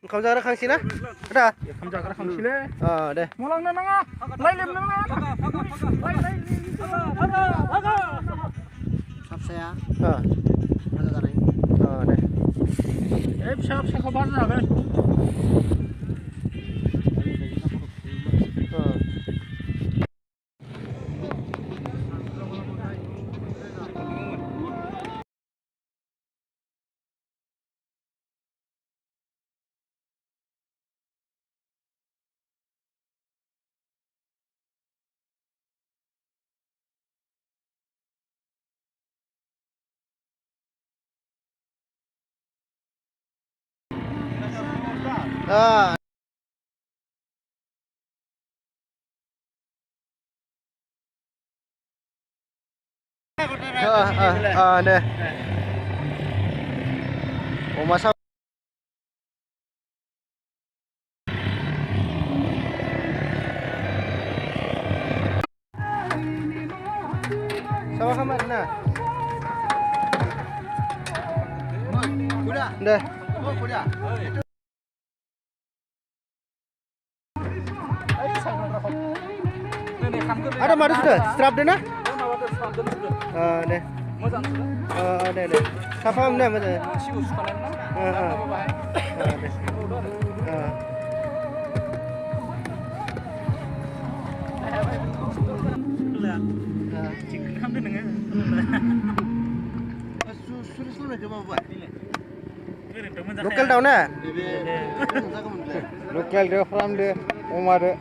ओंखाम जाग्रा खांसै ना आदा ओंखाम जाग्रा खांसैलै दे मलांनो नाङा लायलेम नाङा साबसाया भाजा जानाय दे फिसा फिसाखौ भाजा जागोन deh Oma sama kamar nah kuda deh oh kuda ada madu sudah strap deh nah deh मोजां deh deh sapam deh moजां सिउ सुखानाय ना deh चिकेन खालामदो नोङो सुरिसनो गोबावबाय ओरैनोथ' मोजां lokal daun nah बे जागौमोनलाय lokal deh farm deh oma deh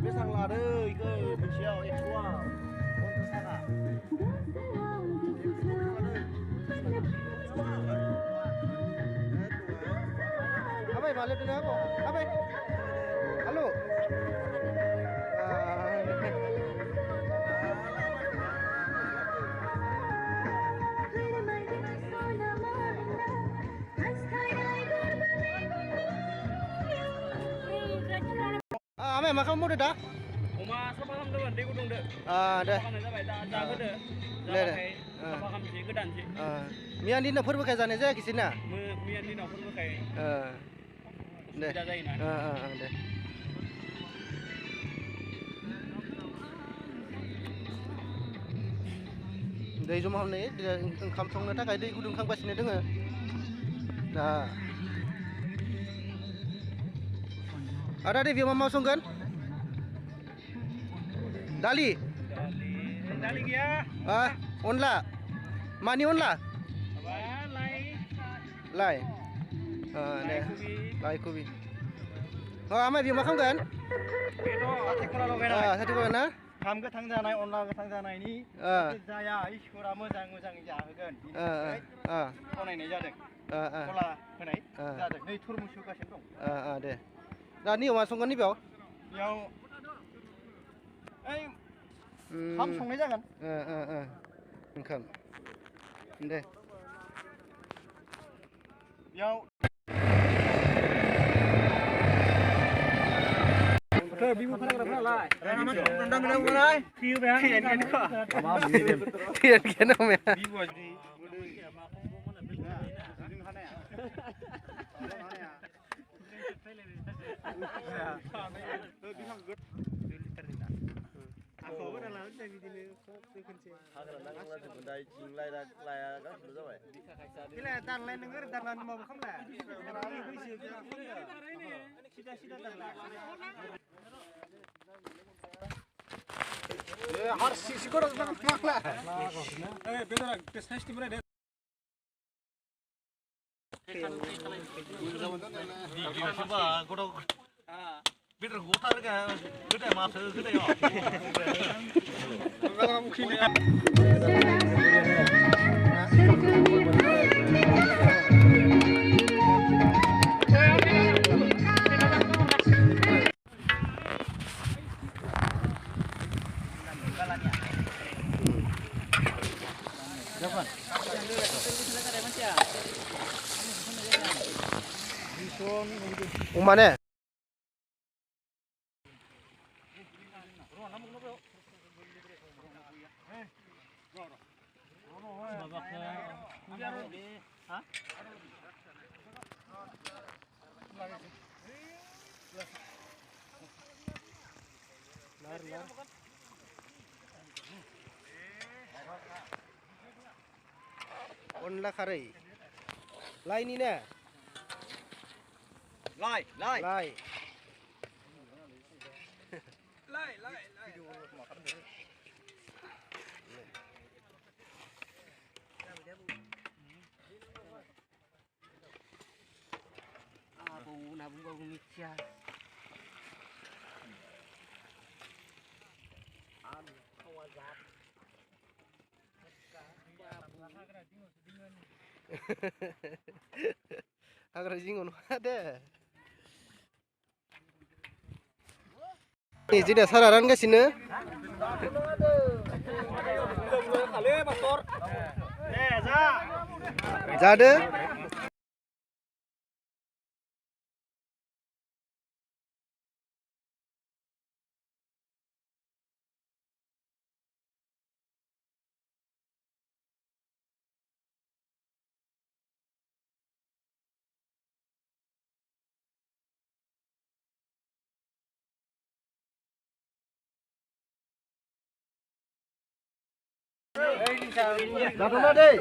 बेसां लादो इखो मोनसेयाव 100 आव 50 थाखा apa balik dulu apa apa halo Ame मा खालामबावदो दा अमा साफा खालामदोंमोन दै गुदुंदो दे खालामनाय जाबाय दा जाहोदो जाबाथाय साफा खालामसै गोदानसै मैयानि दिनाव फोरबोखाय जानाय जायाखिसै ना मैयानि दिनाव फोरबोखाय दे सुबिदा जायोना दे दै जमा खालामनाय ओंखाम संनो थाखाय दै गुदुं खालामगासिनो दोङो दा आदा दे बेयाव मा संगोन दालि दालि गैया अनला मानि अनला लाइ दे लाइ कबि आमाय बेयाव मा खालामगोन साथिखला ना ओंखाम गोथां जानाय अनला गोथां जानायनि जाया इसोरा मोजां मोजाङै जाहोगोन बनायनाय जादों कला होनाय जादों नै थुरमुस होगासिनो दं दे दा नि अमा संगोन बेयाव ओइ ओंखाम संनाय जागोन ओंखाम दे बेयाव बिबु फानग्राफोरालाय रन्दा मोनालाय Tiyan kena me. Harus sih kok nak maklah. bener business di mana bener gotar kan gede masa gede ya kalau mungkin ya अमा ने अनला खारै लाइनि ने लाइ लाइ लाइ हाग्रा जिङाव नङा दे नै जोंना सारा रानगासिनो जादो जाथ'ना दै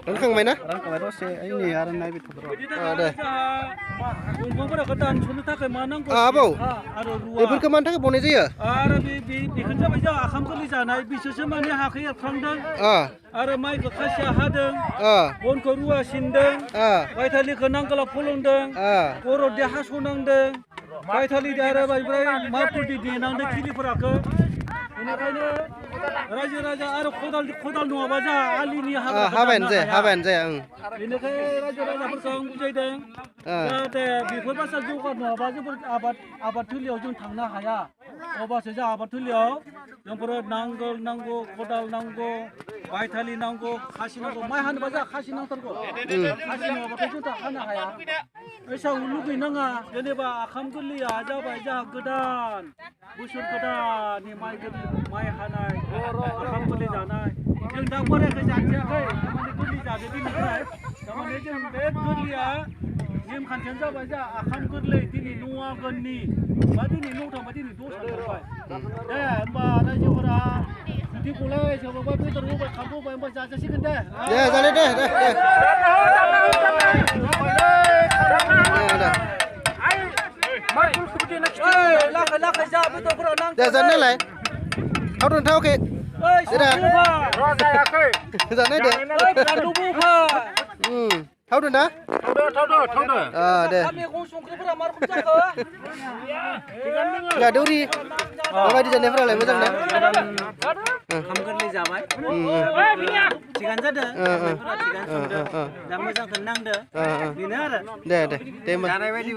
रानखांबाय ना रानखांबाय दसे ओइ आरो नायबाय थादो दे दंफांफोरा गोदान सनो थाखाय मा नांगौ आबौ आरो रुवा बेफोरखौ मानि थाखाय बनाय जायो आरो बेखौनो जाबाय जों आखाम गोरलै जानाय बिसोरसो माने हाखौ एरखांदों आरो माइखौ खासिया हादों बनखौ रुवा सिनदों बायथालिखौ नांगोलाव फलंदों गरदे हास'नांदों बायथालिदो आरो ओमफ्राय माफोरदो देनांदों खिलिफोराखौ बेनिखायनो रायजो राजा आरो खदाल नङाबा जोंहा आलिनि हाबायानो जाया बेनिखायनो रायजो राजाफोरखौ आं बुजायदों जाहाथे बेफोर बासा जौगार नङाबा जोबोर आबाद थिलियाव जों थांनो हाया अब्लासो जों आबाद थिलियाव जोंफोरो नांगोल नांगौ खदाल नांगौ बायथालि नांगौ खासि नांगौ माइ हानोबा जोंहा खासि नांथारगौ खासि नङाबाथाय जों हानो हाया एसेबां लुगैनाङा जेनेबा आखाम गोरलैया जाबाय जोंहा गोदान बोसोर गोदाननि माइ हानाय आखाम गोरलै जानाय जों दा बोरायखौ जानोसैयाखै थारमाने गोरलै जादो दिनैनिफ्राय थारमाने जों बे गोरलैया नेमखान्थियानो जाबाय जोंहा आखाम गोरलै दिनै न'आगोननि बा दिनै न' थांबा दिनै दस थांबाय दे होमबा रायजोफोरा जुदि गलाय सोरबाबा बेदर होबाय खाम होबाय होमबा जाजासिगोन दे जाले दे लाखै जा बेदरफोराव नांगौ दे जानायलाय थावदों थावाखै जानाय दे थावदों ना दे दौरि माबायदि जानायफोरालाय मोजां ना ओंखाम गोरलै जाबाय थिगानो जादों दा मोजांखौनो नांदो बेनो आरो दे होमबा जानाय बायदि